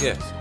Yes.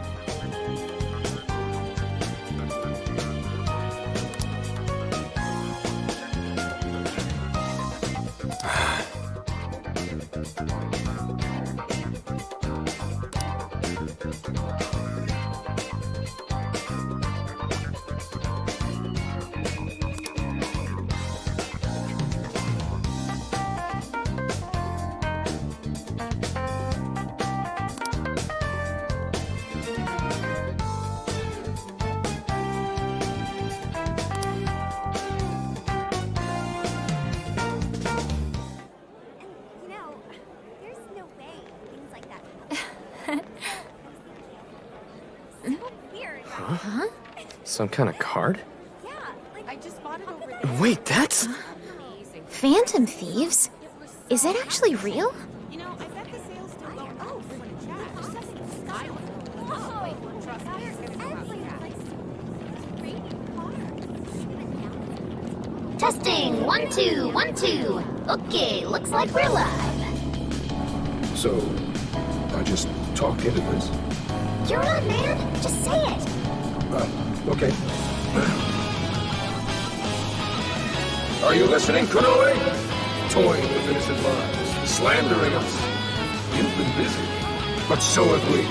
Some kind of card? Yeah, like I just bought it over there. Wait, that's... Phantom thieves? Is it actually real? You know, I bet the sales still go up. Oh, we're gonna chat. Just something I don't know. Wait, trust me, it's gonna go up. Testing, 1, 2, 1, 2. Okay, looks like we're live. So, I just talk into this? You're on, man. Just say it. Okay. Are you listening, Konoe? Toying with innocent lives, slandering us. You've been busy, but so have we.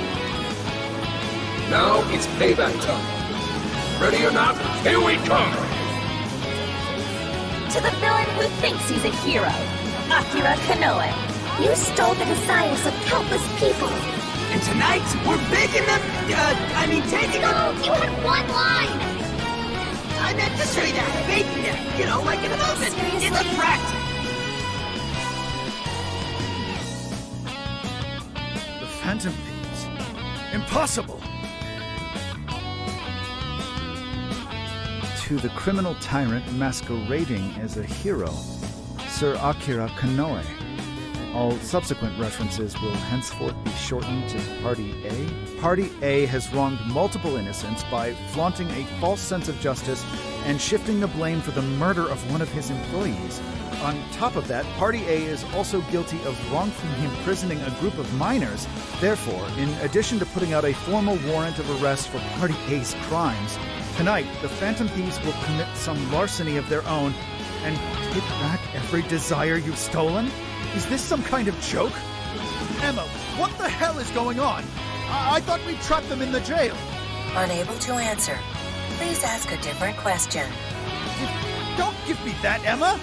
Now it's payback time. Ready or not, here we come! To the villain who thinks he's a hero, Akira Konoe. You stole the desires of countless people. And tonight, we're making them, taking them... No, you had one line! I meant to say that, baking them, you know, like in an oven. Seriously? It's a threat. The Phantom Thieves? Impossible! To the criminal tyrant masquerading as a hero, Sir Akira Konoe. All subsequent references will henceforth be shortened to Party A. Party A has wronged multiple innocents by flaunting a false sense of justice and shifting the blame for the murder of one of his employees. On top of that, Party A is also guilty of wrongfully imprisoning a group of minors. Therefore, in addition to putting out a formal warrant of arrest for Party A's crimes, tonight the Phantom Thieves will commit some larceny of their own and take back every desire you've stolen? Is this some kind of joke? Emma, what the hell is going on? I thought we trapped them in the jail. Unable to answer. Please ask a different question. Don't give me that, Emma!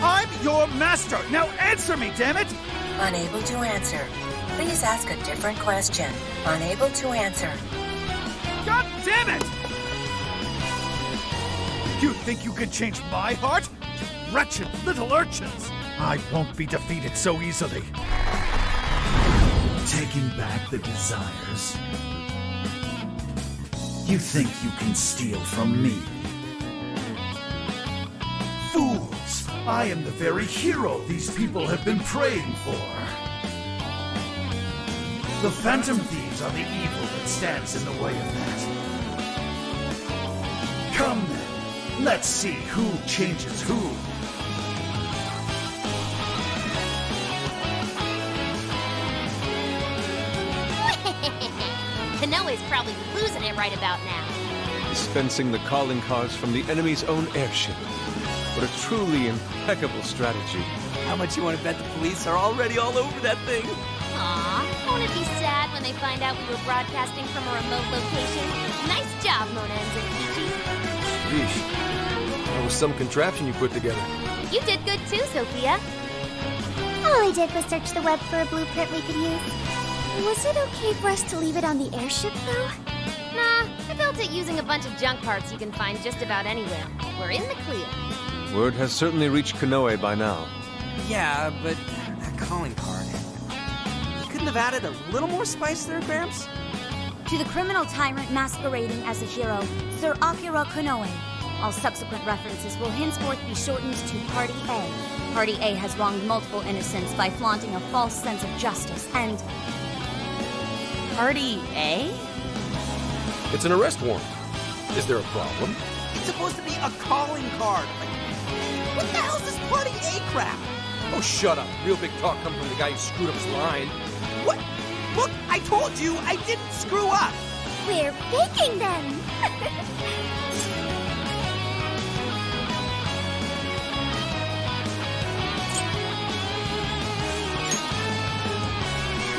I'm your master! Now answer me, damn it! Unable to answer. Please ask a different question. Unable to answer. God damn it! You think you can change my heart? You wretched little urchins! I won't be defeated so easily. Taking back the desires. You think you can steal from me? Fools! I am the very hero these people have been praying for. The Phantom Thieves are the evil that stands in the way of that. Come then, let's see who changes who. Konoe's probably losing it right about now. Dispensing the calling cards from the enemy's own airship. What a truly impeccable strategy. How much you want to bet the police are already all over that thing? Aw, won't it be sad when they find out we were broadcasting from a remote location? Nice job, Mona and Zenkichi. Yeesh. That was some contraption you put together. You did good too, Sophia. All I did was search the web for a blueprint we could use. Was it okay for us to leave it on the airship, though? Nah, I built it using a bunch of junk parts you can find just about anywhere. We're in the clear. Word has certainly reached Konoe by now. Yeah, but that calling card... You couldn't have added a little more spice there, Gramps? To the criminal tyrant masquerading as a hero, Sir Akira Konoe. All subsequent references will henceforth be shortened to Party A. Party A has wronged multiple innocents by flaunting a false sense of justice and... Party A? It's an arrest warrant. Is there a problem? It's supposed to be a calling card. Like, what the hell's this Party A crap? Oh, shut up. Real big talk coming from the guy who screwed up his line. What? Look, I told you I didn't screw up! We're faking them!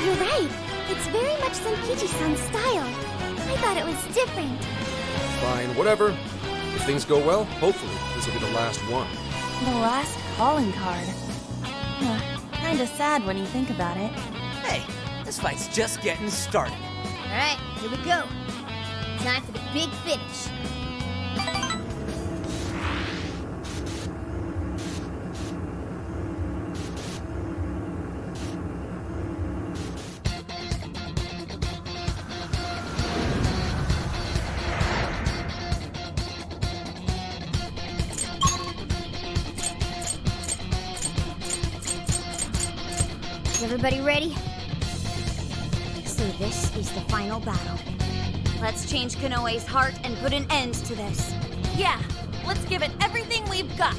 You're right. It's very much Senkichi-san's style. I thought it was different. Fine, whatever. If things go well, hopefully this will be the last one. The last calling card. Kinda sad when you think about it. Hey, this fight's just getting started. Alright, here we go. Time for the big finish. Everybody ready? So this is the final battle. Let's change Konoe's heart and put an end to this. Yeah, let's give it everything we've got.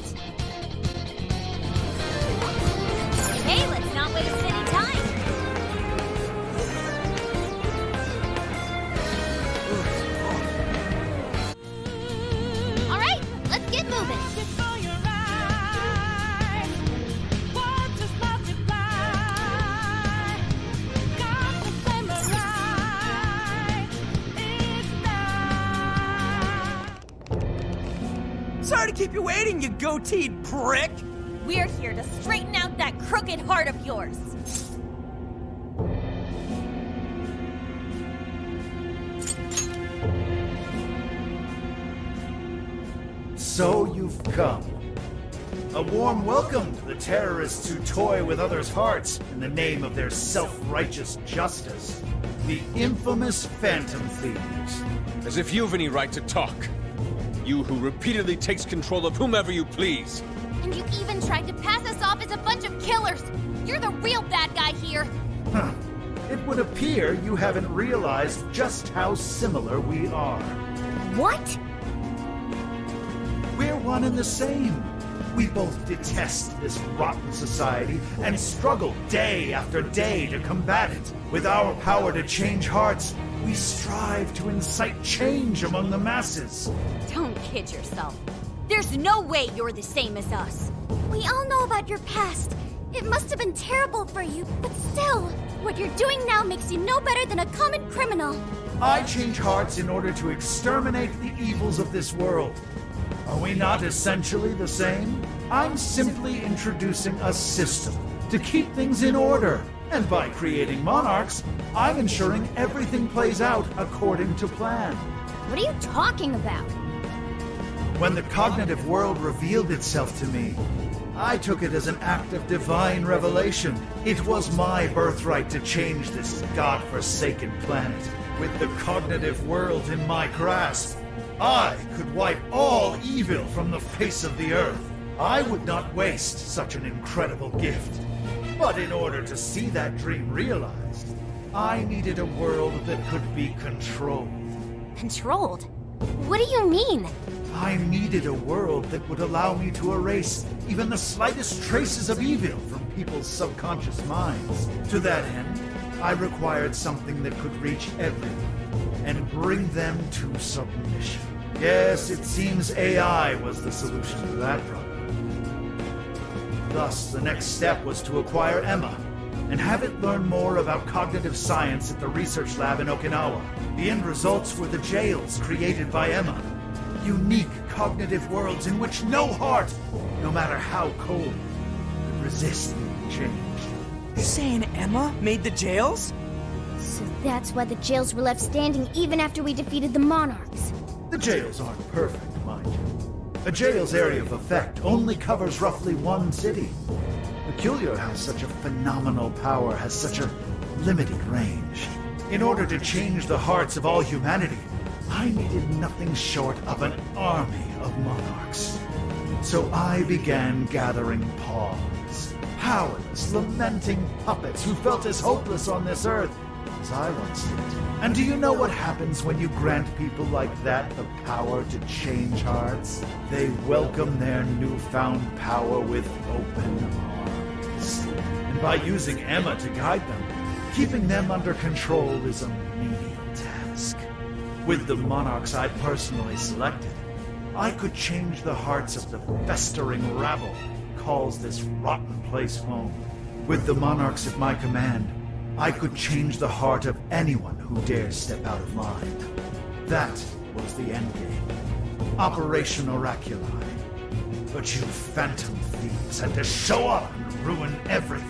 Hey, let's not waste any time. All right, let's get moving. Sorry to keep you waiting, you goateed prick! We're here to straighten out that crooked heart of yours. So you've come. A warm welcome to the terrorists who toy with others' hearts in the name of their self-righteous justice. The infamous Phantom Thieves. As if you've any right to talk. You who repeatedly takes control of whomever you please. And you even tried to pass us off as a bunch of killers. You're the real bad guy here. Huh. It would appear you haven't realized just how similar we are. What? We're one and the same. We both detest this rotten society and struggle day after day to combat it. With our power to change hearts, we strive to incite change among the masses. Don't kid yourself. There's no way you're the same as us. We all know about your past. It must have been terrible for you, but still, what you're doing now makes you no better than a common criminal. I change hearts in order to exterminate the evils of this world. Are we not essentially the same? I'm simply introducing a system to keep things in order. And by creating monarchs, I'm ensuring everything plays out according to plan. What are you talking about? When the cognitive world revealed itself to me, I took it as an act of divine revelation. It was my birthright to change this godforsaken planet. With the cognitive world in my grasp, I could wipe all evil from the face of the earth. I would not waste such an incredible gift. But in order to see that dream realized, I needed a world that could be controlled. Controlled? What do you mean? I needed a world that would allow me to erase even the slightest traces of evil from people's subconscious minds. To that end, I required something that could reach everyone and bring them to submission. Yes, it seems AI was the solution to that problem. Thus, the next step was to acquire Emma and have it learn more about cognitive science at the research lab in Okinawa. The end results were the jails created by Emma. Unique cognitive worlds in which no heart, no matter how cold, could resist being changed. You're saying Emma made the jails? So that's why the jails were left standing even after we defeated the monarchs. The jails aren't perfect, mind you. A jail's area of effect only covers roughly one city. Peculiar how such a phenomenal power has such a limited range. In order to change the hearts of all humanity, I needed nothing short of an army of monarchs. So I began gathering pawns, powerless, lamenting puppets who felt as hopeless on this earth as I once did. And do you know what happens when you grant people like that the power to change hearts? They welcome their newfound power with open arms. And by using Emma to guide them, Keeping them under control is a menial task. With the monarchs I personally selected, I could change the hearts of the festering rabble who calls this rotten place home. With the monarchs at my command, I could change the heart of anyone who dares step out of line. That was the endgame. Operation Oraculi. But you phantom thieves had to show up and ruin everything.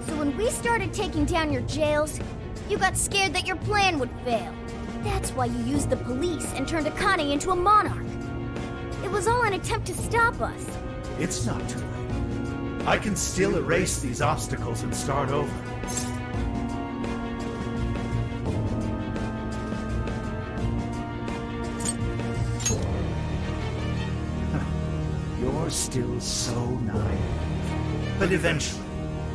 So when we started taking down your jails, you got scared that your plan would fail. That's why you used the police and turned Akane into a monarch. It was all an attempt to stop us. It's not too late. I can still erase these obstacles and start over. You're still so naive. But eventually,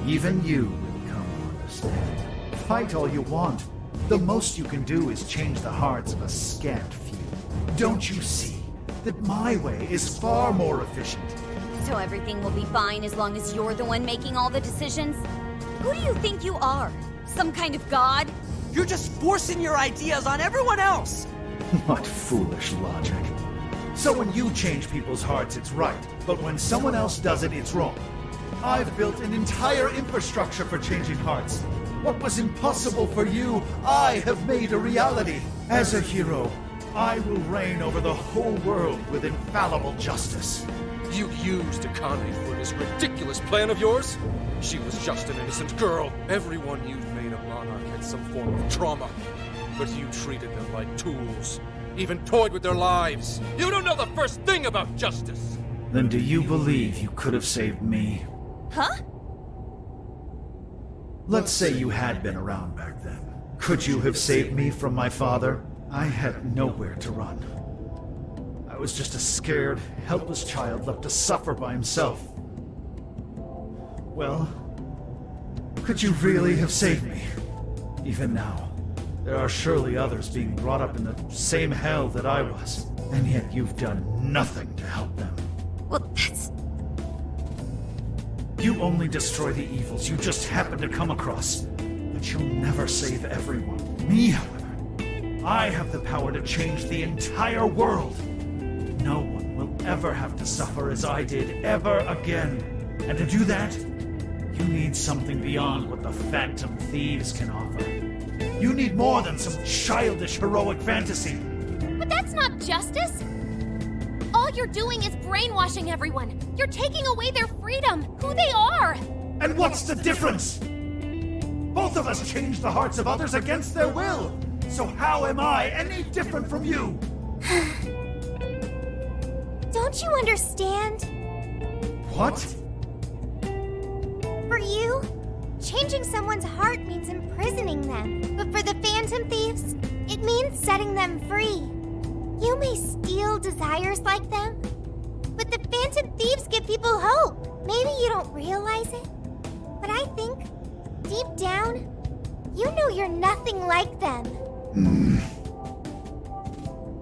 even you will come to understand. Fight all you want. The most you can do is change the hearts of a scant few. Don't you see that my way is far more efficient? So everything will be fine as long as you're the one making all the decisions? Who do you think you are? Some kind of god? You're just forcing your ideas on everyone else! What foolish logic. So when you change people's hearts, it's right. But when someone else does it, it's wrong. I've built an entire infrastructure for changing hearts. What was impossible for you, I have made a reality. As a hero, I will reign over the whole world with infallible justice. You used Akane for this ridiculous plan of yours? She was just an innocent girl. Everyone you've made a monarch had some form of trauma. But you treated them like tools. Even toyed with their lives. You don't know the first thing about justice! Then do you believe you could have saved me? Huh? Let's say you had been around back then. Could you have saved me from my father? I had nowhere to run. I was just a scared, helpless child left to suffer by himself. Well, could you really have saved me? Even now, there are surely others being brought up in the same hell that I was. And yet you've done nothing to help them. Well, that's... You only destroy the evils you just happen to come across. But you'll never save everyone. Me, however, I have the power to change the entire world. No one will ever have to suffer as I did ever again. And to do that, you need something beyond what the Phantom Thieves can offer. You need more than some childish heroic fantasy. But that's not justice! All you're doing is brainwashing everyone. You're taking away their freedom, who they are! And what's the difference? Both of us change the hearts of others against their will. So how am I any different from you? Don't you understand? What? For you, changing someone's heart means imprisoning them. But for the Phantom Thieves, it means setting them free. You may steal desires like them, but the Phantom Thieves give people hope. Maybe you don't realize it, but I think, deep down, you know you're nothing like them.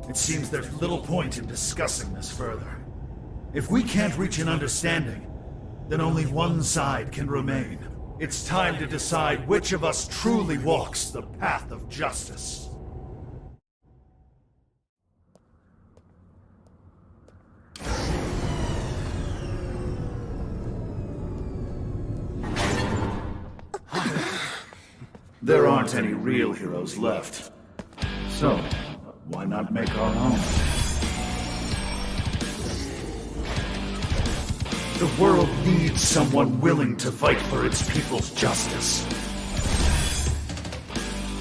It seems there's little point in discussing this further. If we can't reach an understanding, then only one side can remain. It's time to decide which of us truly walks the path of justice. There aren't any real heroes left. So, why not make our own? The world needs someone willing to fight for its people's justice.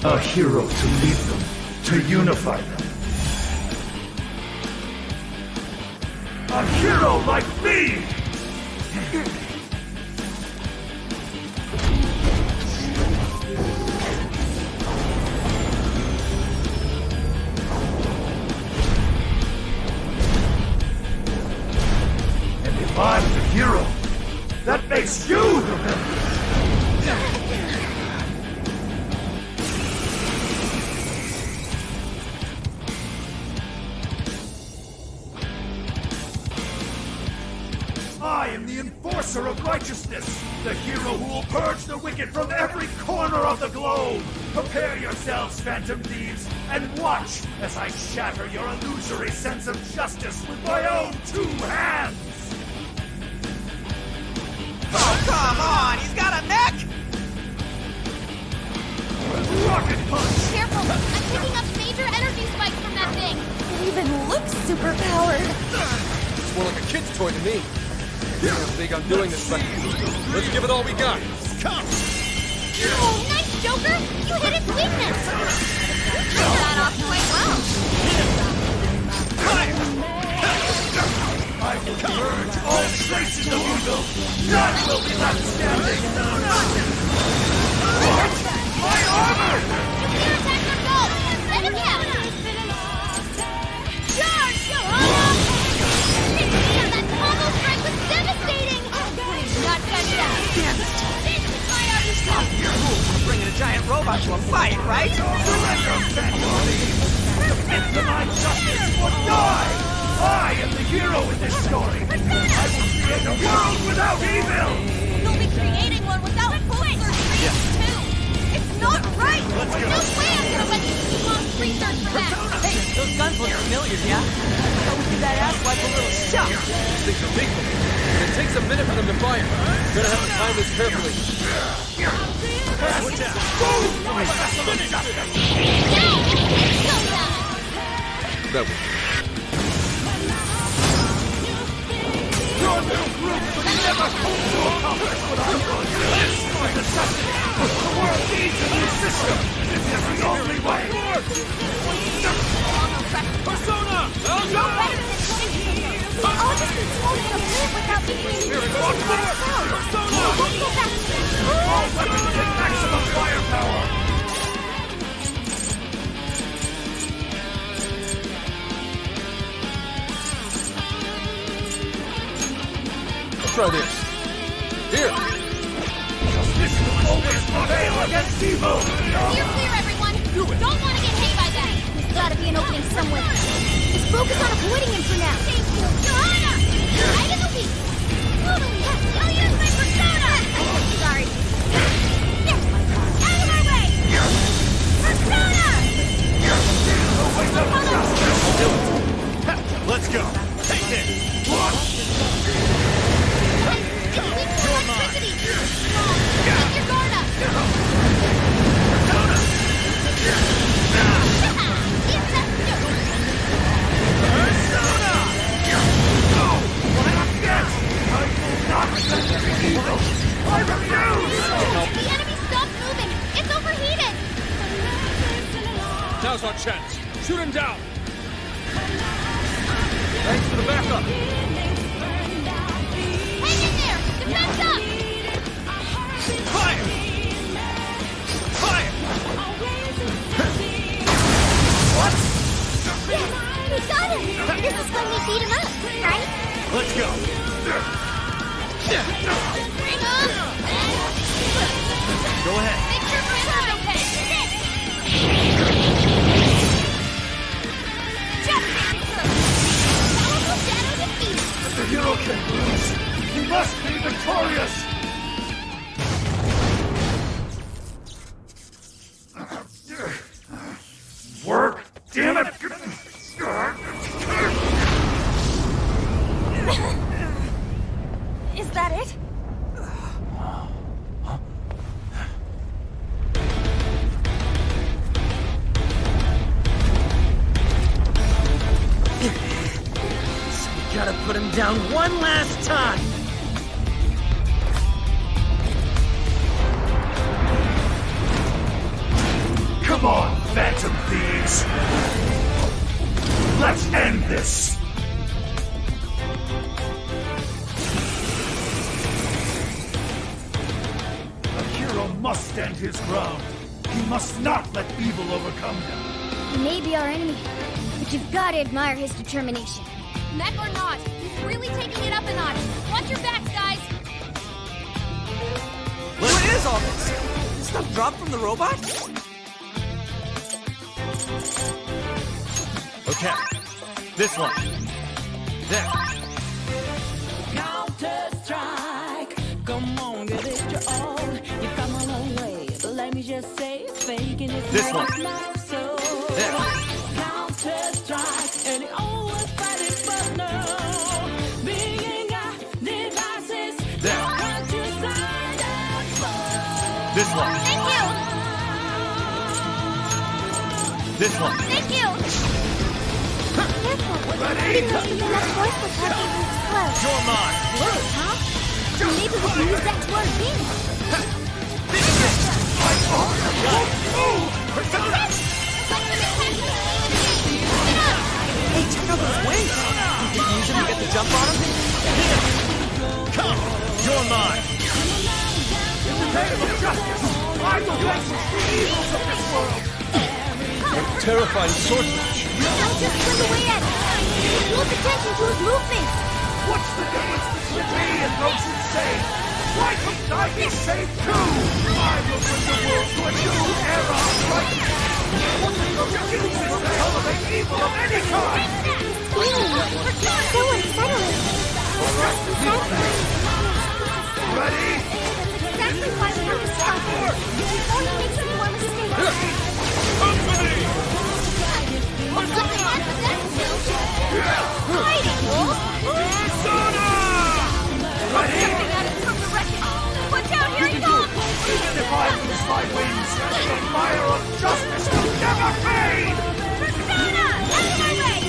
A hero to lead them, to unify them. A hero like me! If I'm the hero, that makes you the villain! I am the enforcer enforcer of righteousness, the hero who will purge the wicked from every corner of the globe. Prepare yourselves, Phantom Thieves, and watch as I shatter your illusory sense of justice with my own 2 hands! Oh, come on! He's got a neck! Rocket punch! Careful! I'm picking up major energy spikes from that thing! It even looks superpowered. It's more like a kid's toy to me. I'm big on doing this, but let's give it all we got. Come! Oh, nice, Joker! You hit its weakness! You took that off quite well. I will purge all traces of evil! None will be left standing! What? My armor! Nuclear attacker, go! Let him have it! Charge, Johanna! Damn, that combo strike was devastating! Not touch that! Damn it! This is my armor stuff! You're bringing a giant robot to a fight, right? Surrender, Phantom Thieves! Submit to my justice or die! I am the hero in this story! I will create a world without evil! You'll be creating one without fools or dreams, too! It's not right! Let's go. No way I'm gonna let you do long research for that! Hey, those guns look familiar, yeah? How we give that asswipe a little shot? Things are lethal, and it takes a minute for them to fire. Gonna have to time this carefully. Watch out! That was... Your little group could never hope to accomplish what I want! This is necessity! The world needs a new system! This is the only way! Persona! I'll just be floating a bit without being able to All weapons take maximum firepower! Try this. Here! This will always prevail against evil! Steer clear, everyone! Don't want to get hit by that! There's gotta be an opening somewhere. Just focus on avoiding him for now. Thank you! Johanna! Right in the weak! Totally! I'll use my persona! Sorry. Out of my way! Persona! Let's go! Take it! It's weak to electricity! Strong! Keep your guard up! I refuse! The enemy stopped moving! It's overheated! Now's our chance. Shoot him down! Thanks for the backup! Hang in there! Defense up! Fire! Fire! Yeah, we got him! This is when we beat him up, right? Let's go! Bring on! Go ahead! Make sure Printer's okay! Just powerful shadow defeated! The hero can lose! He must be victorious! Work! Damn it! Is that it? We gotta put him down one last time! Come on, Phantom Thieves! Let's end this! A hero must stand his ground. He must not let evil overcome him. He may be our enemy, but you've gotta admire his determination. Mech or not, he's really taking it up a notch. Watch your backs, guys! What is all this? This stuff dropped from the robot? Okay, this one. There. Counter-Strike. This one. There. This one. Thank you! This one. Thank you! Careful. Ready? Enough force will cause it to explode. You're mine. Huh? Maybe we can use that toward beam. Hey, check out those wings. You can use them to get the jump on them. Come. You're mine. Terrifying sword match. Now just swing away at it. Close attention to his movements. What's the difference between me and those insane? Why couldn't I be saved too? I will bring the world to a new era of light. What use this to elevate evil of any kind? So unsettling. Ready? Exactly why we have to stop here. Before he makes any more mistakes. Fighting, Wolf! Ready? Watch out, here he comes! Even if I lose my wings, the fire of justice will never fade! Persona! Out of my way!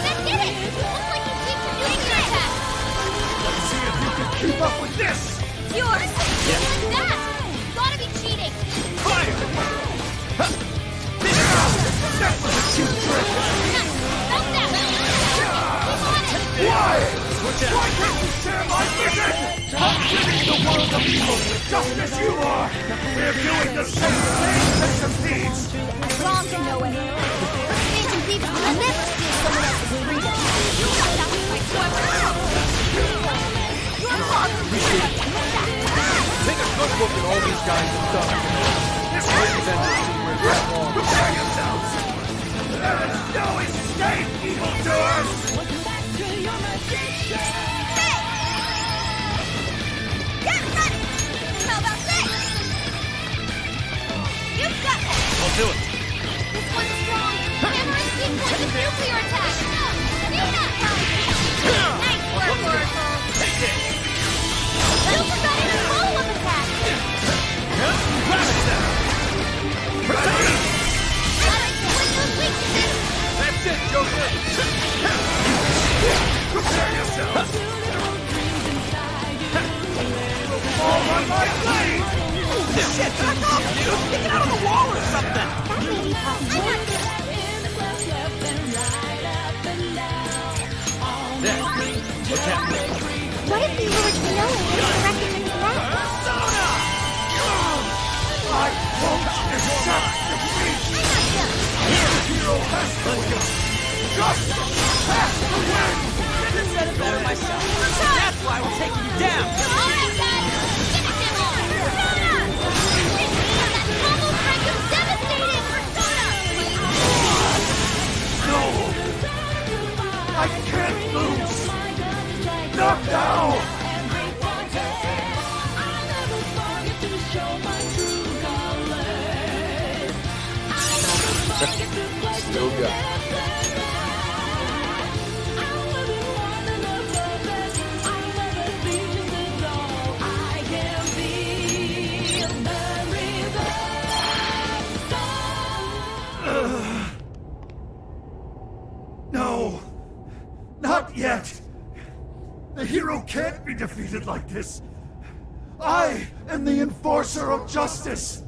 That did it! Looks like he's weak to nuclear attack! Let's see if you can keep up with this! Yours! And that! Gotta be cheating! That was a cheap trick! Stop that! Keep on it! Why? Why can't you share my vision? I'm ridding the world of evil just as you are! We're doing the same thing, Phantom Thieves! Wrong, Konoe! Phantom Thieves will never steal someone else's freedom! You got that with my weapon! You're awesome! Take a good look at all these guys have done. This brings them to see where they're wrong. Prepare yourselves! There is no escape, evildoers! Get ready! How about this? You've got it! I'll do it. This one's strong! Hammer and speed points of nuclear attack! Nice work, Oracle! Take it. Super got in a follow-up attack! Gotta exploit those weaknesses! That's it, Joker! Prepare yourselves! Fall on my blade! Shit, back off, dude. Stick it out on the wall or something. That may be possible. There. Look at me. What if we were to know and directed him to that? I won't accept defeat! The hero has to win! Just has to win! Couldn't have said it better myself. That's why we're taking you down. All right, guys! Give it to him! Persona! That combo strike was devastating! Persona! No! I can't lose! Not now! Still got it. No! Not yet! The hero can't be defeated like this! I am the enforcer of justice!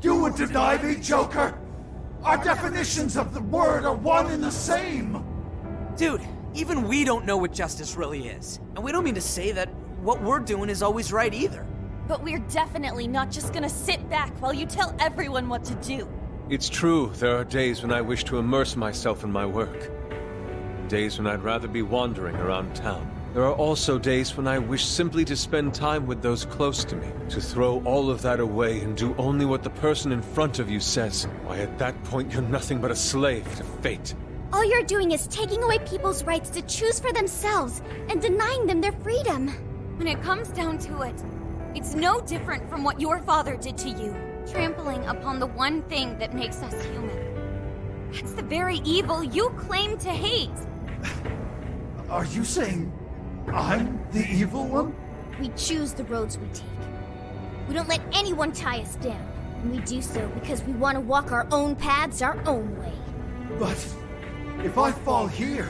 You would deny me, Joker? Our definitions of the word are one and the same! Dude, even we don't know what justice really is. And we don't mean to say that what we're doing is always right either. But we're definitely not just gonna sit back while you tell everyone what to do. It's true, there are days when I wish to immerse myself in my work. Days when I'd rather be wandering around town. There are also days when I wish simply to spend time with those close to me, to throw all of that away and do only what the person in front of you says. Why, at that point, you're nothing but a slave to fate. All you're doing is taking away people's rights to choose for themselves and denying them their freedom. When it comes down to it, it's no different from what your father did to you, trampling upon the one thing that makes us human. That's the very evil you claim to hate. Are you saying I'm the evil one? We choose the roads we take. We don't let anyone tie us down. And we do so because we want to walk our own paths our own way. But if I fall here,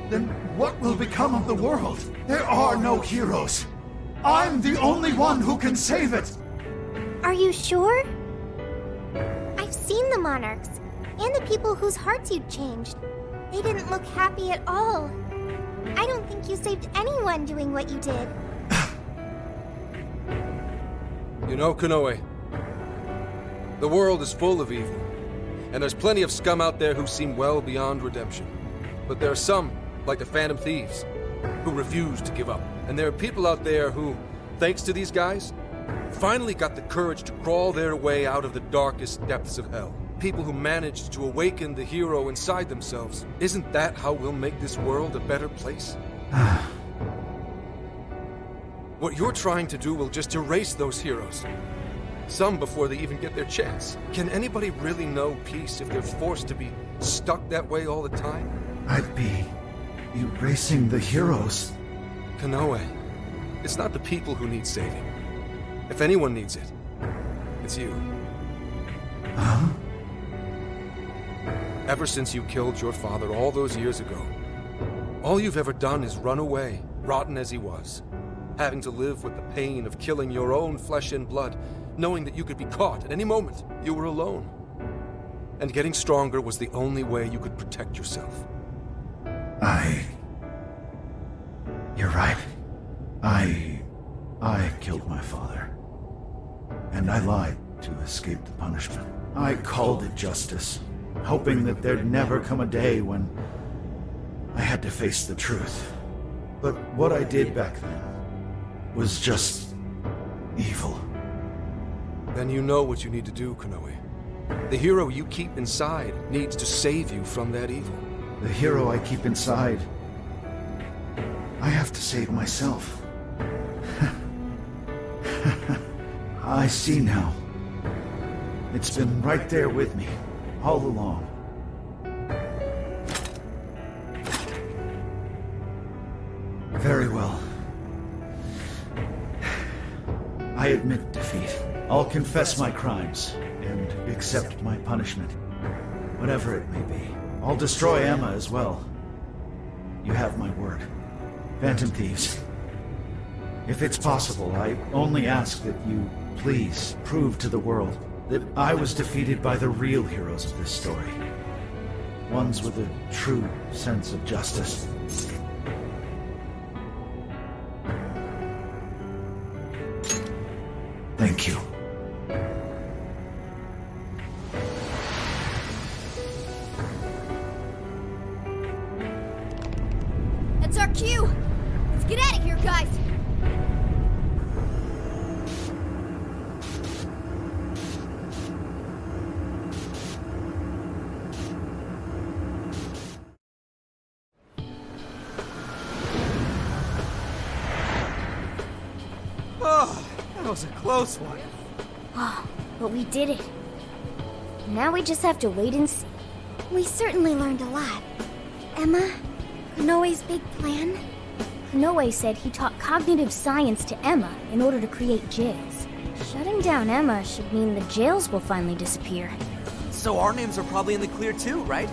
then what will become of the world? There are no heroes. I'm the only one who can save it. Are you sure? I've seen the monarchs, and the people whose hearts you'd changed. They didn't look happy at all. I don't think you saved anyone doing what you did. You know, Konoe, the world is full of evil, and there's plenty of scum out there who seem well beyond redemption. But there are some, like the Phantom Thieves, who refuse to give up. And there are people out there who, thanks to these guys, finally got the courage to crawl their way out of the darkest depths of hell. People who managed to awaken the hero inside themselves. Isn't that how we'll make this world a better place? What you're trying to do will just erase those heroes. Some before they even get their chance. Can anybody really know peace if they're forced to be stuck that way all the time? I'd be erasing the heroes. Konoe, it's not the people who need saving. If anyone needs it, it's you. Huh? Ever since you killed your father all those years ago, all you've ever done is run away, rotten as he was, having to live with the pain of killing your own flesh and blood, knowing that you could be caught at any moment. You were alone. And getting stronger was the only way you could protect yourself. You're right. I killed my father. And I lied to escape the punishment. I called it justice, hoping that there'd never come a day when I had to face the truth. But what I did back then was just evil. Then you know what you need to do, Konoe. The hero you keep inside needs to save you from that evil. The hero I keep inside, I have to save myself. I see now. It's been right there with me, all along. Very well. I admit defeat. I'll confess my crimes and accept my punishment, whatever it may be. I'll destroy Emma as well. You have my word. Phantom Thieves. If it's possible, I only ask that you please prove to the world that I was defeated by the real heroes of this story. Ones with a true sense of justice. Thank you. That's our cue! Let's get out of here, guys! Oh, that was a close one. Oh, but we did it. Now we just have to wait and see. We certainly learned a lot. Emma, Konoe's big plan? Konoe said he taught cognitive science to Emma in order to create jails. Shutting down Emma should mean the jails will finally disappear. So our names are probably in the clear too, right?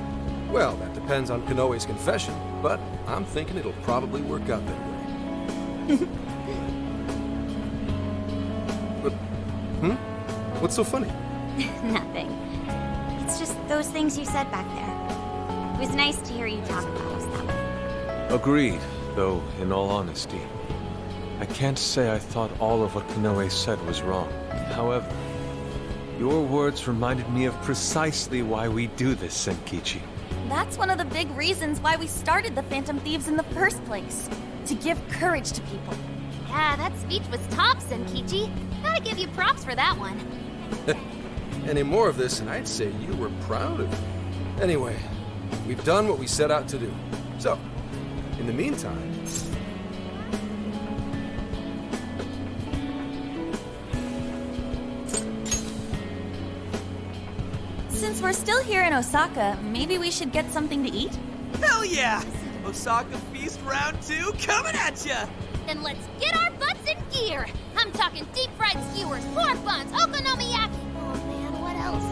Well, that depends on Konoe's confession, but I'm thinking it'll probably work out that way. What's so funny? Nothing. It's just those things you said back there. It was nice to hear you talk about us that way. Agreed, though, in all honesty, I can't say I thought all of what Konoe said was wrong. However, your words reminded me of precisely why we do this, Senkichi. That's one of the big reasons why we started the Phantom Thieves in the first place. To give courage to people. Yeah, that speech was top, Senkichi. Gotta give you props for that one. Any more of this, and I'd say you were proud of it. Anyway, We've done what we set out to do. So, in the meantime... Since we're still here in Osaka, maybe we should get something to eat? Hell yeah! Osaka Feast Round 2 coming at ya! Then let's get our butts in gear. I'm talking deep-fried skewers, pork buns, okonomiyaki. Oh man, what else?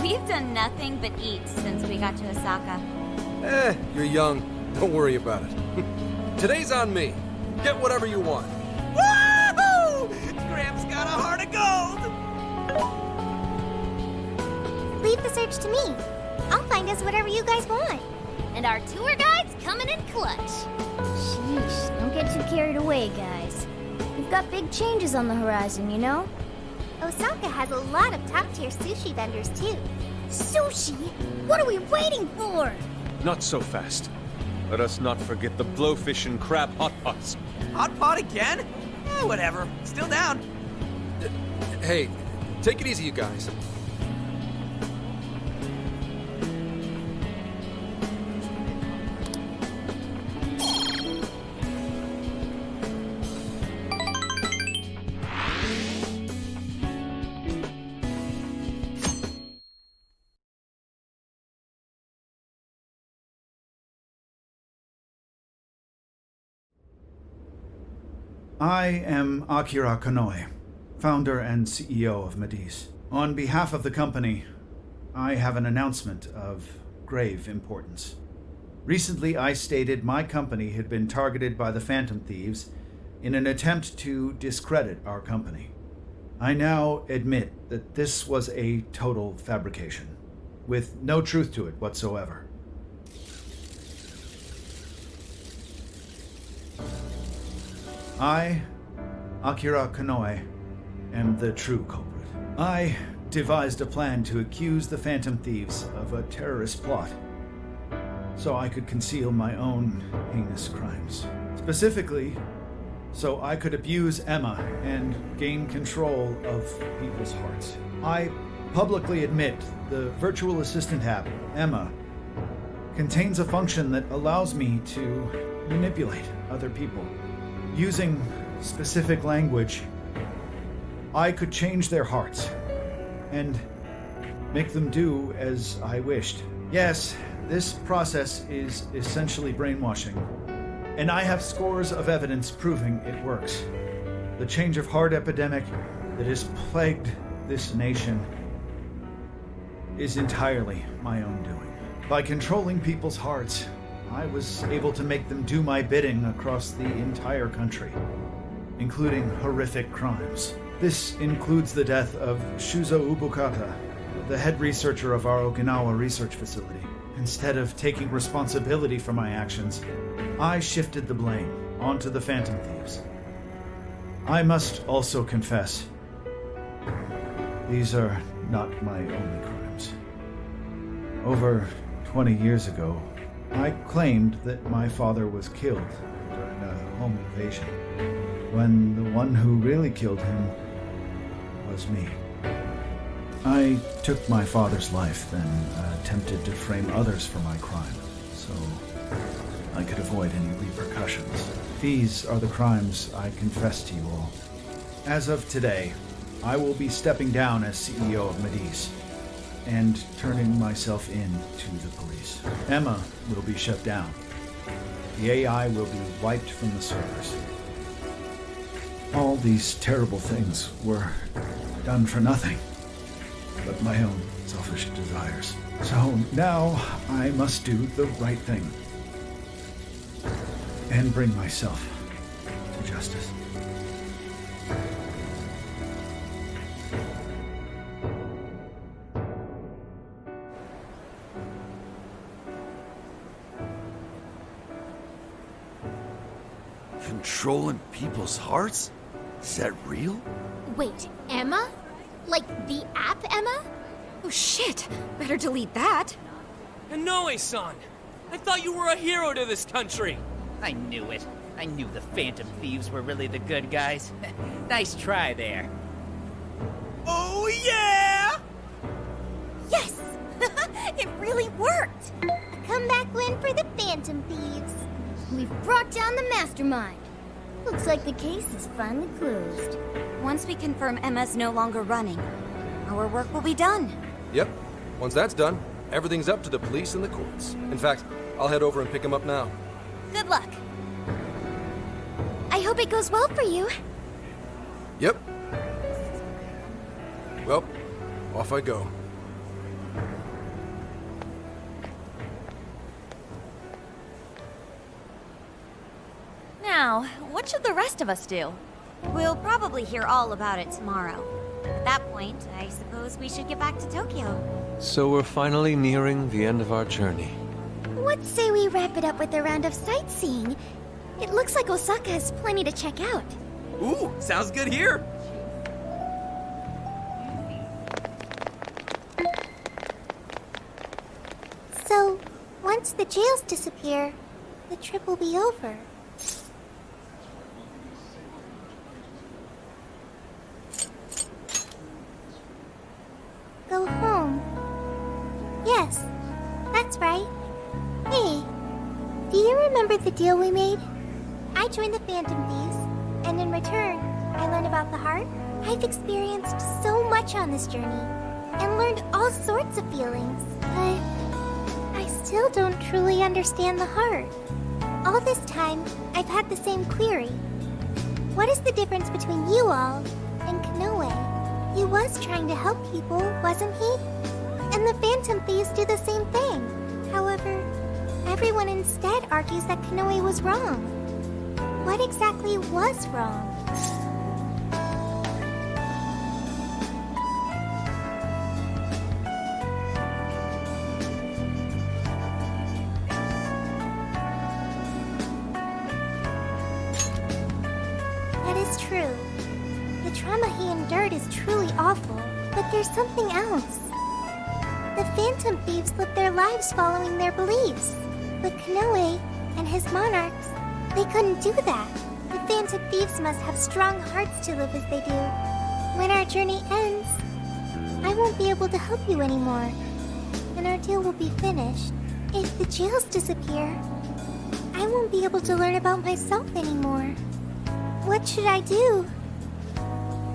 We've done nothing but eat since we got to Osaka. You're young. Don't worry about it. Today's on me. Get whatever you want. Woohoo! Gramps got a heart of gold! Leave the search to me. I'll find us whatever you guys want. And our tour guide's coming in clutch. Sheesh, don't get too carried away, guys. We've got big changes on the horizon, you know? Osaka has a lot of top-tier sushi vendors, too. Sushi? What are we waiting for? Not so fast. Let us not forget the blowfish and crab hot pots. Hot pot again? Whatever. Still down. Hey, take it easy, you guys. I am Akira Konoe, founder and CEO of Mediz. On behalf of the company, I have an announcement of grave importance. Recently, I stated my company had been targeted by the Phantom Thieves in an attempt to discredit our company. I now admit that this was a total fabrication, with no truth to it whatsoever. I, Akira Konoe, am the true culprit. I devised a plan to accuse the Phantom Thieves of a terrorist plot, so I could conceal my own heinous crimes. Specifically, so I could abuse Emma and gain control of people's hearts. I publicly admit the virtual assistant app, Emma, contains a function that allows me to manipulate other people. Using specific language, I could change their hearts and make them do as I wished. Yes, this process is essentially brainwashing, and I have scores of evidence proving it works. The change of heart epidemic that has plagued this nation is entirely my own doing. By controlling people's hearts, I was able to make them do my bidding across the entire country, including horrific crimes. This includes the death of Shuzo Ubukata, the head researcher of our Okinawa research facility. Instead of taking responsibility for my actions, I shifted the blame onto the Phantom Thieves. I must also confess, these are not my only crimes. Over 20 years ago, I claimed that my father was killed during a home invasion, when the one who really killed him was me. I took my father's life, then attempted to frame others for my crime, so I could avoid any repercussions. These are the crimes I confess to you all. As of today, I will be stepping down as CEO of Mediz and turning myself in to the police. Emma will be shut down. The AI will be wiped from the servers. All these terrible things were done for nothing but my own selfish desires. So now I must do the right thing and bring myself to justice. Controlling people's hearts? Is that real? Wait, Emma? Like the app Emma? Oh shit, better delete that. Konoe-san! I thought you were a hero to this country! I knew it. I knew the Phantom Thieves were really the good guys. Nice try there. Oh yeah! Yes! It really worked! comeback win for the Phantom Thieves. We've brought down the mastermind. Looks like the case is finally closed. Once we confirm Emma's no longer running, our work will be done. Yep. Once that's done, everything's up to the police and the courts. In fact, I'll head over and pick him up now. Good luck. I hope it goes well for you. Yep. Well, off I go. Now, what should the rest of us do? We'll probably hear all about it tomorrow. At that point, I suppose we should get back to Tokyo. So we're finally nearing the end of our journey. What say we wrap it up with a round of sightseeing? It looks like Osaka has plenty to check out. Ooh, sounds good here. So, once the jails disappear, the trip will be over. Go home. Yes, that's right. Hey, do you remember the deal we made? I joined the Phantom Thieves, and in return, I learned about the heart. I've experienced so much on this journey, and learned all sorts of feelings, but I still don't truly understand the heart. All this time, I've had the same query. What is the difference between you all and Konoe? He was trying to help people, wasn't he? And the Phantom Thieves do the same thing. However, everyone instead argues that Konoe was wrong. What exactly was wrong? That is true. The trauma he endured is truly awful, but there's something else. The Phantom Thieves live their lives following their beliefs, but Konoe and his monarchs, they couldn't do that. The Phantom Thieves must have strong hearts to live as they do. When our journey ends, I won't be able to help you anymore, and our deal will be finished. If the jails disappear, I won't be able to learn about myself anymore. What should I do?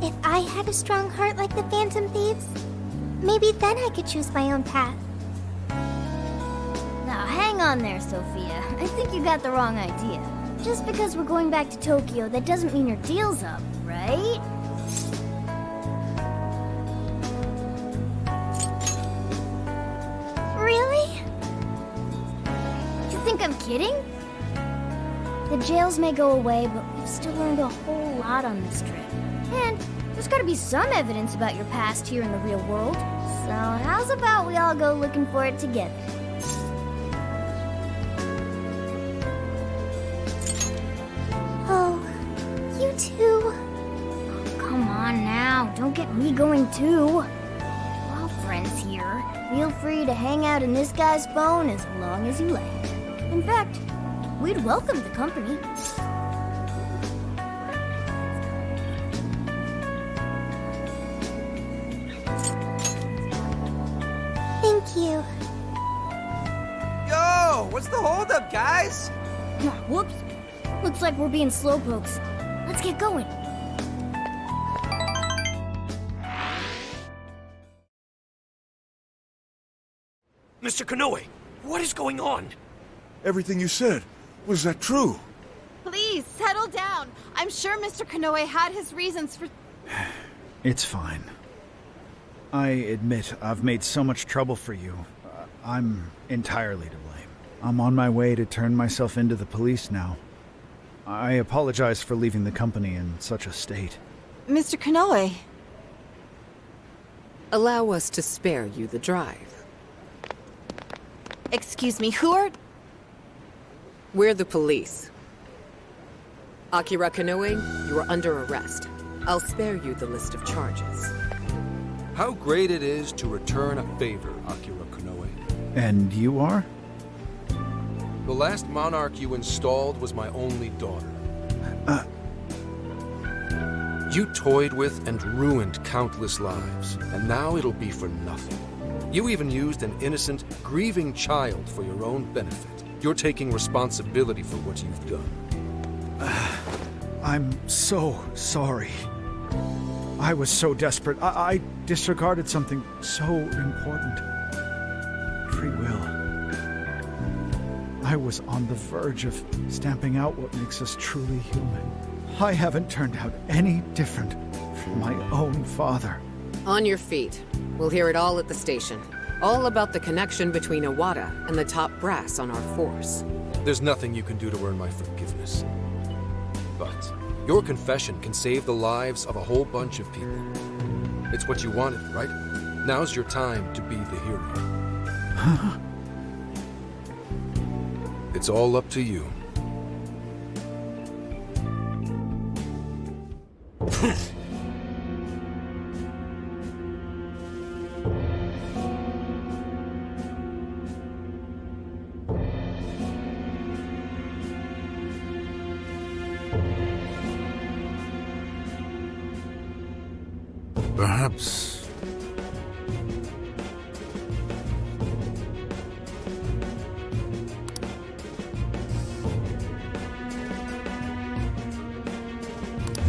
If I had a strong heart like the Phantom Thieves, maybe then I could choose my own path. Now hang on there, Sophia. I think you got the wrong idea. Just because we're going back to Tokyo, that doesn't mean your deal's up, right? Really? You think I'm kidding? The jails may go away, but we've still learned a whole lot on this trip. And there's gotta be some evidence about your past here in the real world. So how's about we all go looking for it together? Oh, you too? Oh, come on now, don't get me going too. We're all friends here. Feel free to hang out in this guy's phone as long as you like. In fact, we'd welcome the company. Thank you. Yo, what's the holdup, guys? Whoops. Looks like we're being slowpokes. Let's get going. Mr. Konoe, what is going on? Everything you said, was that true? Please, settle down. I'm sure Mr. Konoe had his reasons for... It's fine. I admit I've made so much trouble for you. I'm entirely to blame. I'm on my way to turn myself into the police now. I apologize for leaving the company in such a state. Mr. Konoe. Allow us to spare you the drive. Excuse me, who are... We're the police. Akira Konoe, you are under arrest. I'll spare you the list of charges. How great it is to return a favor, Akira Konoe. And you are? The last monarch you installed was my only daughter. You toyed with and ruined countless lives, and now it'll be for nothing. You even used an innocent, grieving child for your own benefit. You're taking responsibility for what you've done. I'm so sorry. I was so desperate. I disregarded something so important. Free will. I was on the verge of stamping out what makes us truly human. I haven't turned out any different from my own father. On your feet. We'll hear it all at the station. All about the connection between Iwata and the top brass on our force. There's nothing you can do to earn my forgiveness. But your confession can save the lives of a whole bunch of people. It's what you wanted, right? Now's your time to be the hero. It's all up to you. Perhaps...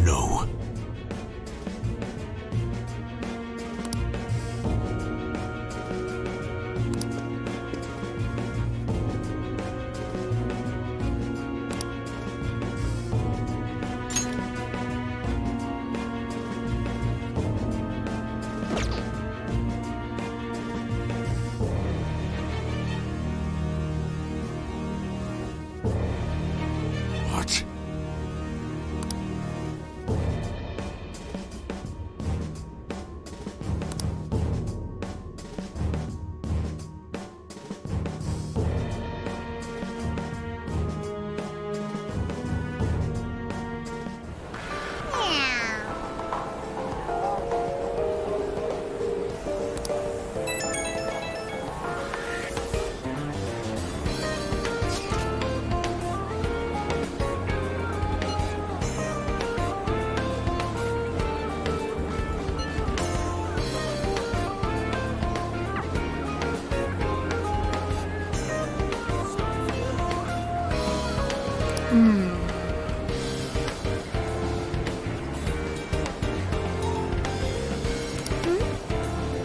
no. What?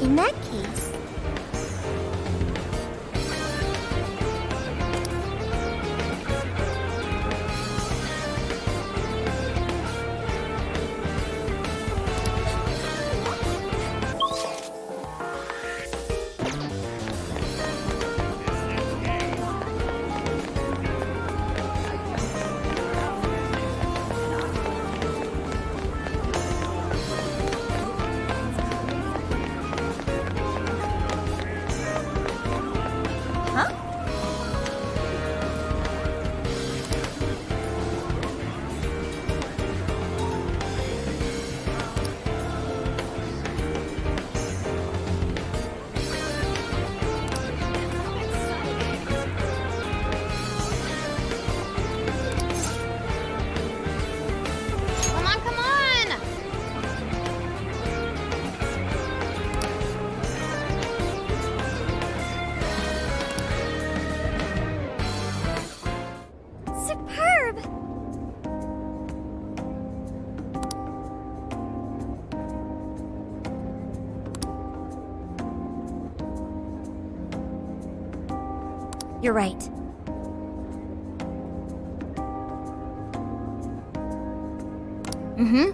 In that case... Come on! Superb! You're right. Mm-hmm.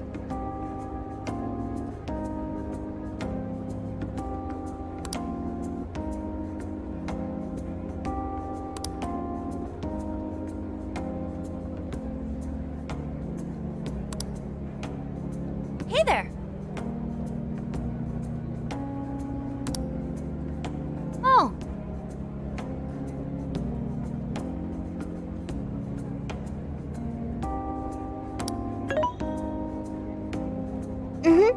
Hey there! Oh. Mm-hmm.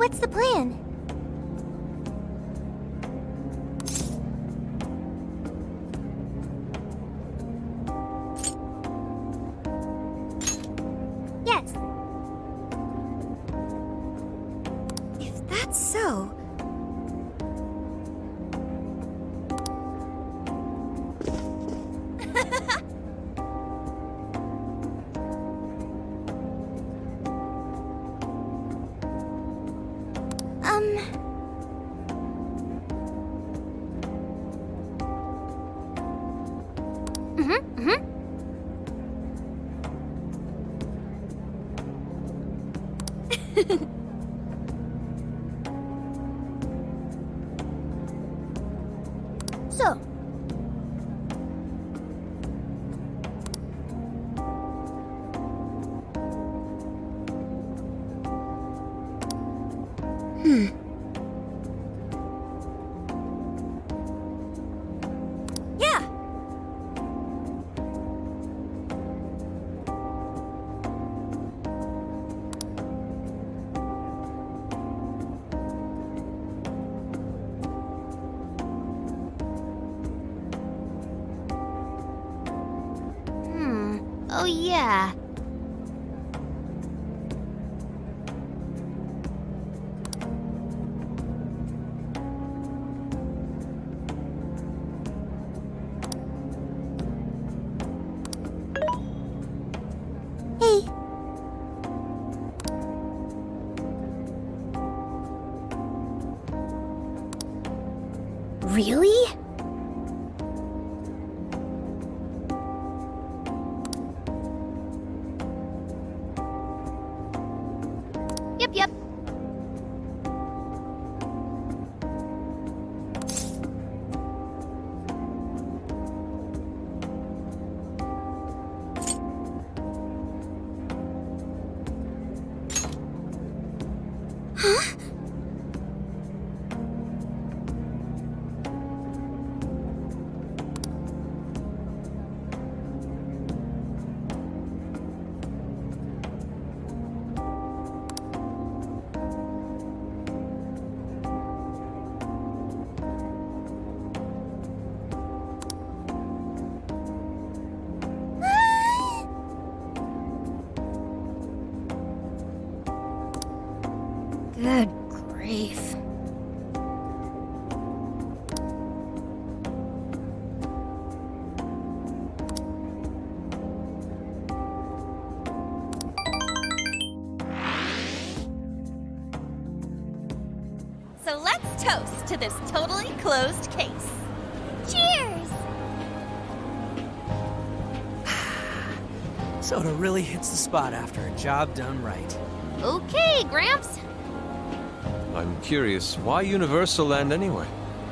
what's the plan? Yes. If that's so... So... Yeah! Oh yeah. Hey. Really? Yep. Huh? Good grief. So let's toast to this totally closed case. Cheers! Soda really hits the spot after a job done right. Okay, Gramps. I'm curious, why Universal Land anyway?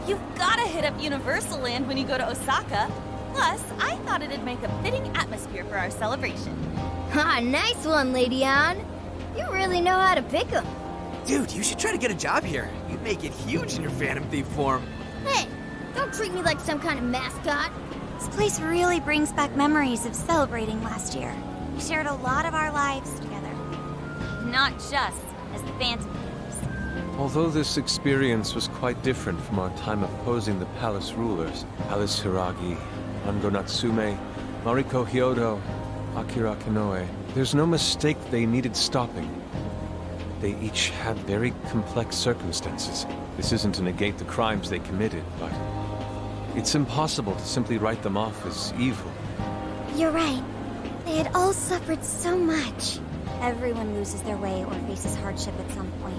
You've gotta hit up Universal Land when you go to Osaka. Plus, I thought it'd make a fitting atmosphere for our celebration. Ha, nice one, Lady Ann. You really know how to pick 'em. Dude, you should try to get a job here. You'd make it huge in your Phantom Thief form. Hey, don't treat me like some kind of mascot. This place really brings back memories of celebrating last year. We shared a lot of our lives together. Not just as the Phantom Thieves. Although this experience was quite different from our time opposing the palace rulers, Alice Hiragi, Ango Natsume, Mariko Hyodo, Akira Konoe, there's no mistake they needed stopping. They each had very complex circumstances. This isn't to negate the crimes they committed, but it's impossible to simply write them off as evil. You're right. They had all suffered so much. Everyone loses their way or faces hardship at some point.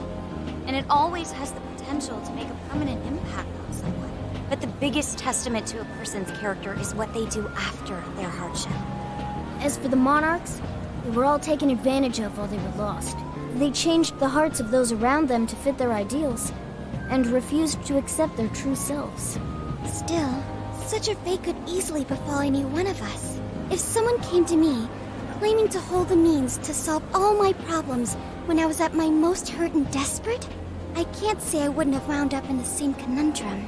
And it always has the potential to make a permanent impact on someone. But the biggest testament to a person's character is what they do after their hardship. As for the monarchs, they were all taken advantage of while they were lost. They changed the hearts of those around them to fit their ideals, and refused to accept their true selves. Still, such a fate could easily befall any one of us. If someone came to me, claiming to hold the means to solve all my problems when I was at my most hurt and desperate, I can't say I wouldn't have wound up in the same conundrum.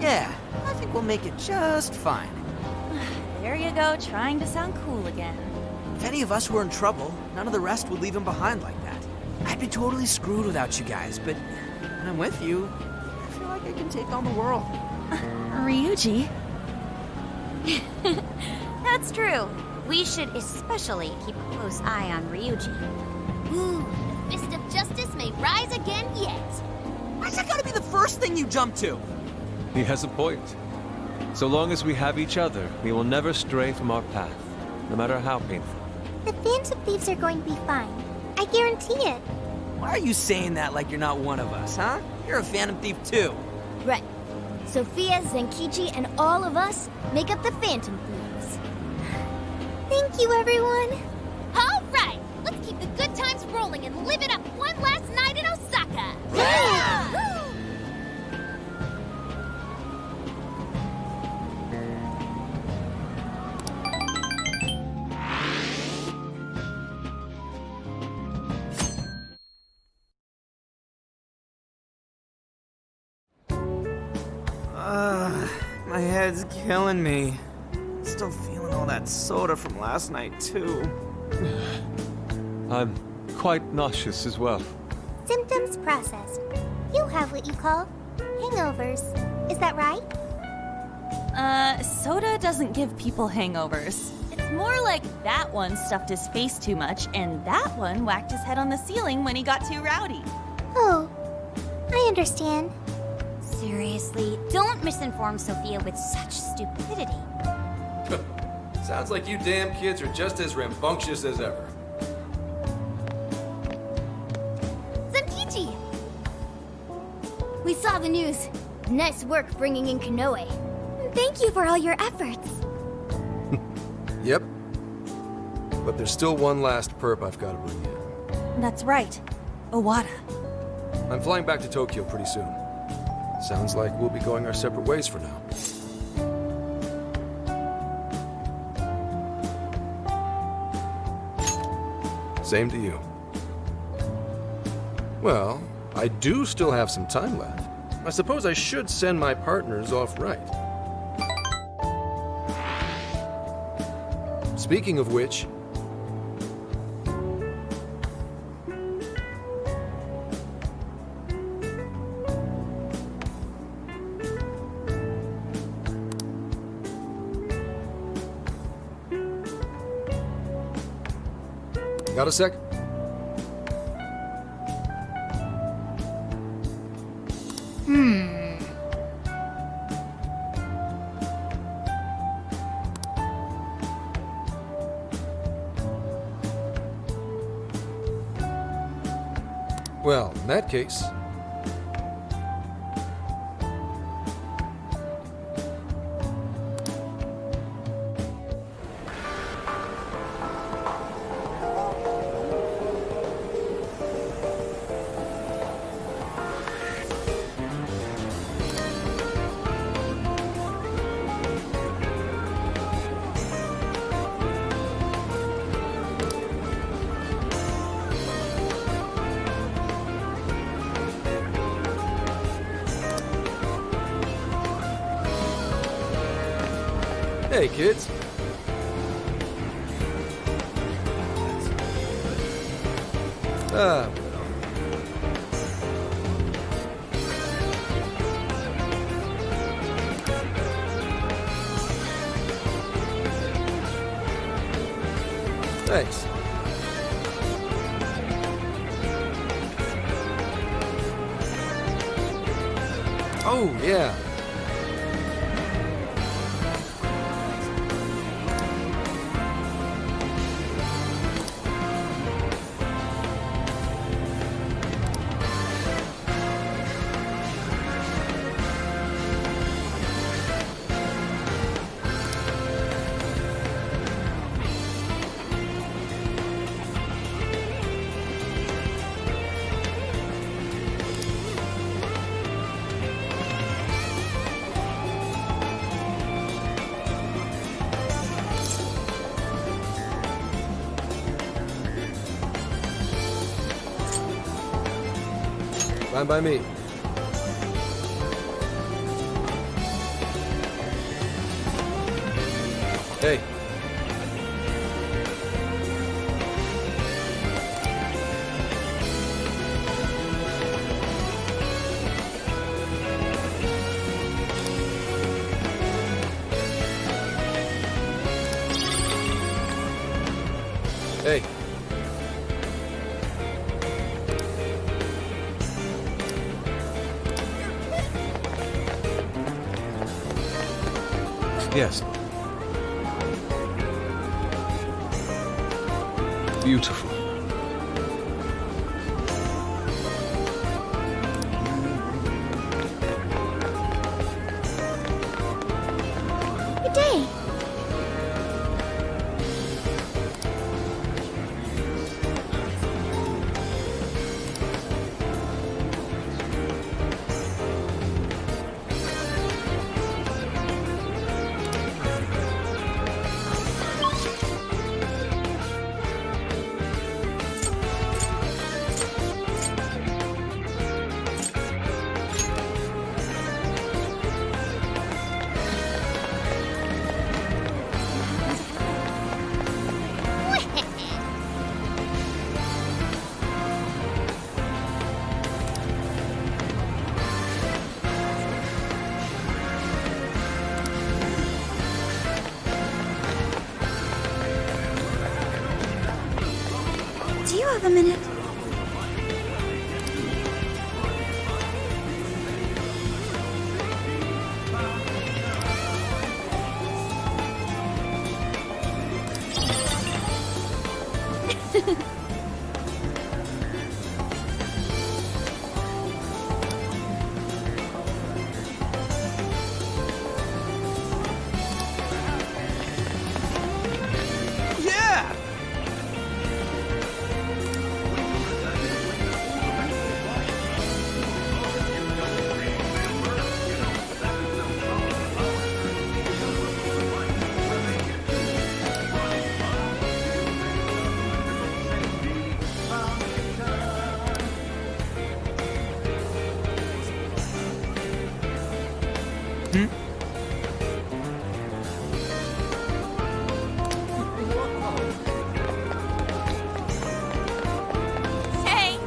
Yeah, I think we'll make it just fine. There there you go, trying to sound cool again. If any of us were in trouble, none of the rest would leave him behind like that. I'd be totally screwed without you guys, but when I'm with you, I feel like I can take on the world. Ryuji? That's true. We should especially keep a close eye on Ryuji. Ooh, the fist of justice may rise again yet. Why's that gotta be the first thing you jump to? He has a point. So long as we have each other, we will never stray from our path, no matter how painful. The Phantom Thieves are going to be fine. I guarantee it. Why are you saying that like you're not one of us, huh? You're a Phantom Thief too. Right. Sophia, Zenkichi, and all of us make up the Phantom Thieves. Thank you, everyone. All right, let's keep the good times rolling and live it up one last night in Osaka. My head's killing me. Still feeling all that soda from last night, too. I'm quite nauseous as well. Symptoms processed. You have what you call hangovers. Is that right? Soda doesn't give people hangovers. It's more like that one stuffed his face too much, and that one whacked his head on the ceiling when he got too rowdy. Oh, I understand. Seriously, don't misinform Sophia with such stupidity. Sounds like you damn kids are just as rambunctious as ever. Zenkichi! We saw the news. Nice work bringing in Konoe. Thank you for all your efforts. Yep. But there's still one last perp I've got to bring in. That's right. Owada. I'm flying back to Tokyo pretty soon. Sounds like we'll be going our separate ways for now. Same to you. Well, I do still have some time left. I suppose I should send my partners off right. Speaking of which... Got a sec? Well, in that case... Hey, kids. Thanks. Oh, yeah. Fine by me. Hey. Hey. Yes. Beautiful. Good day. Do you have a minute? Yeah! Hey!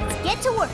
Let's get to work.